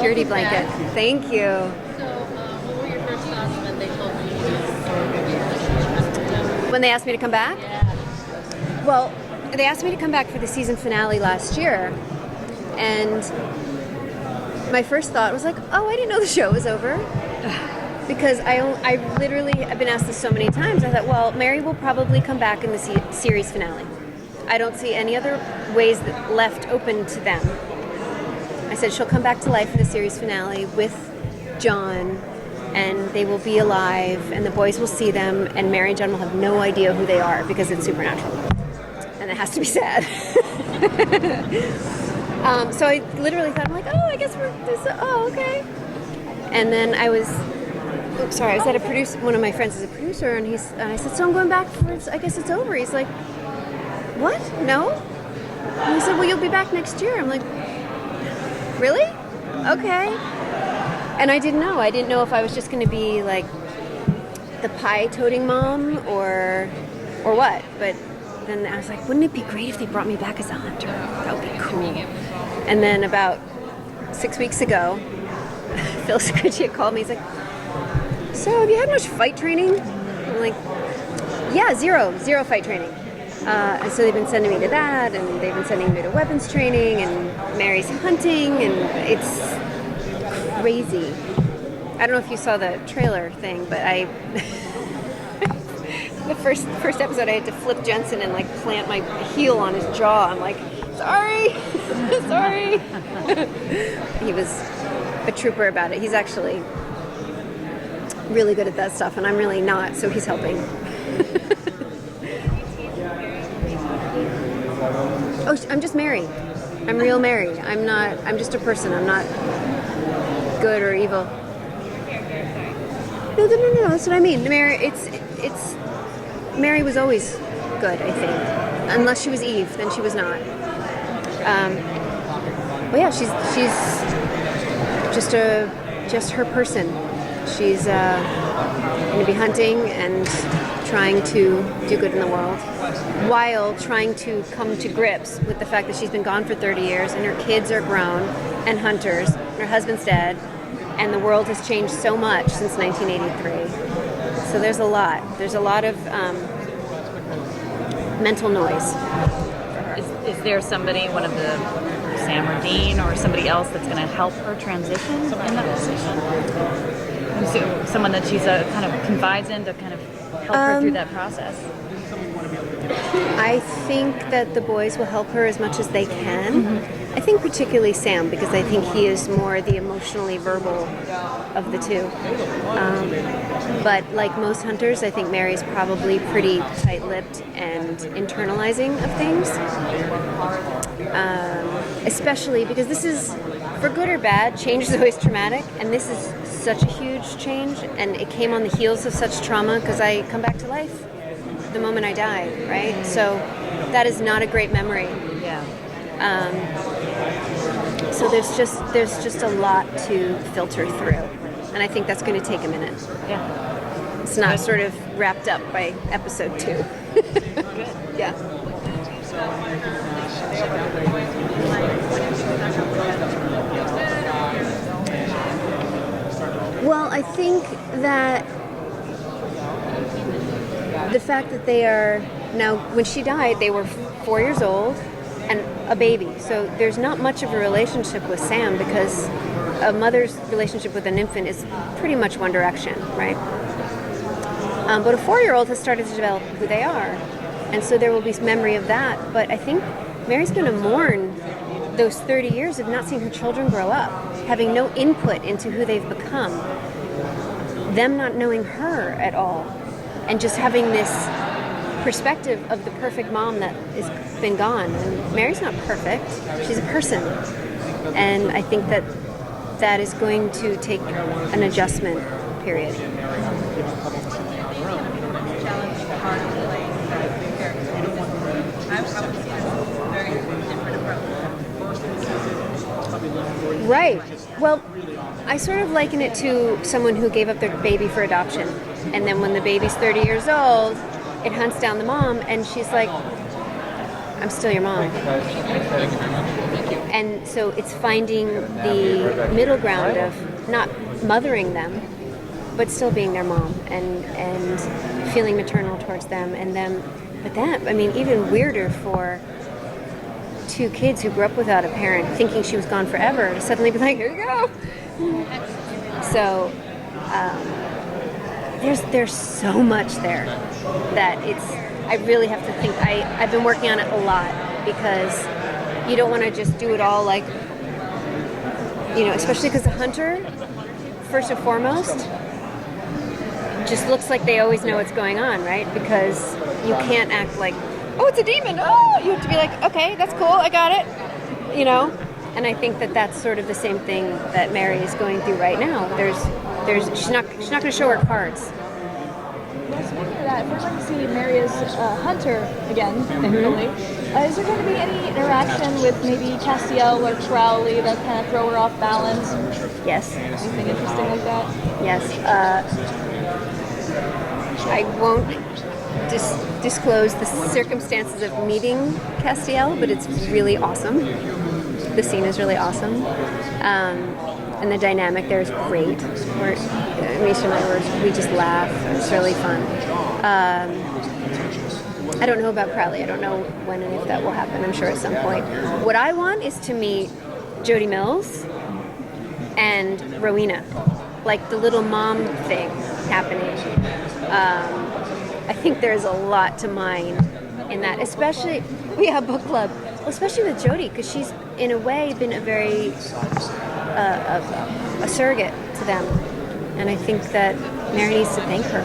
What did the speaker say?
security blanket. Back. Thank you. So, what were your first thoughts when they told you? When they asked me to come back? Yeah. Well, they asked me to come back for the season finale last year, and my first thought was like, oh, I didn't know the show was over. Because I literally have been asked this so many times. I thought, well, Mary will probably come back in the series finale. I don't see any other ways left open to them. I said she'll come back to life in the series finale with John, and they will be alive, and the boys will see them, and Mary and John will have no idea who they are because it's supernatural. And it has to be sad. So I literally thought, I'm like, oh, I guess oh, okay. And then I was at a producer. One of my friends is a producer, and I said, so I'm going back I guess it's over. He's like, what? No? And he said, well, you'll be back next year. I'm like, really? Okay. And I didn't know. I didn't know if I was just going to be like the pie-toting mom or what. But then I was like, wouldn't it be great if they brought me back as a hunter? That would be cool. And then about 6 weeks ago, Phil Scritchie called me. He's like, so have you had much fight training? I'm like, yeah, zero fight training. And so they've been sending me to that, and they've been sending me to weapons training, and Mary's hunting, and it's crazy. I don't know if you saw the trailer thing, but the first episode I had to flip Jensen and like plant my heel on his jaw. I'm like, sorry. Sorry. He was a trooper about it. He's actually really good at that stuff, and I'm really not, so he's helping. Oh, I'm just Mary. I'm real Mary. I'm just a person. I'm not good or evil. No, that's what I mean. Mary, Mary was always good, I think. Unless she was Eve, then she was not. But yeah, she's just her person. She's going to be hunting and trying to do good in the world, while trying to come to grips with the fact that she's been gone for 30 years and her kids are grown and hunters, and her husband's dead, and the world has changed so much since 1983. So there's a lot. There's a lot of mental noise. Is there somebody, one of the Sam or Dean or somebody else that's going to help her transition in that position? So someone that she's kind of confides in to kind of help her through that process? I think that the boys will help her as much as they can. Mm-hmm. I think particularly Sam, because I think he is more the emotionally verbal of the two. But like most hunters, I think Mary's probably pretty tight-lipped and internalizing of things. Especially because this is, for good or bad, change is always traumatic, and this is such a huge change, and it came on the heels of such trauma because I come back to life the moment I die, right? So that is not a great memory. Yeah. So there's just a lot to filter through, and I think that's going to take a minute. Yeah. It's not sort of wrapped up by episode 2. Good. Yeah. Well, I think that the fact that they are now, when she died, they were 4 years old and a baby. So there's not much of a relationship with Sam, because a mother's relationship with an infant is pretty much one direction, right? But a 4-year-old has started to develop who they are. And so there will be memory of that. But I think Mary's going to mourn those 30 years of not seeing her children grow up, having no input into who they've become, them not knowing her at all, and just having this perspective of the perfect mom that has been gone. And Mary's not perfect. She's a person. And I think that is going to take an adjustment period. Right. Well, I sort of liken it to someone who gave up their baby for adoption. And then when the baby's 30 years old, it hunts down the mom, and she's like, I'm still your mom. And so it's finding the middle ground of not mothering them, but still being their mom and feeling maternal towards them and them. But that, I mean, even weirder for two kids who grew up without a parent, thinking she was gone forever, to suddenly be like, here you go. So there's so much there that I really have to think. I've been working on it a lot because you don't want to just do it all like, especially because the hunter, first and foremost, just looks like they always know what's going on, right? Because you can't act like, oh, it's a demon. Oh, you have to be like, okay, that's cool. I got it. And I think that that's sort of the same thing that Mary is going through right now. She's not going to show her cards. Well, speaking of that, if we're going to see Mary as Hunter again, thankfully, is there going to be any interaction with maybe Castiel or Crowley that kind of throw her off balance? Yes. Anything interesting like that? Yes. I won't disclose the circumstances of meeting Castiel, but it's really awesome. The scene is really awesome. And the dynamic there is great. Misha and I we just laugh. It's really fun. I don't know about Crowley. I don't know when and if that will happen. I'm sure at some point. What I want is to meet Jody Mills and Rowena, like the little mom thing happening. I think there's a lot to mine in that, especially we have book club, especially with Jody, because she's in a way been a very a surrogate to them, and I think that Mary needs to thank her.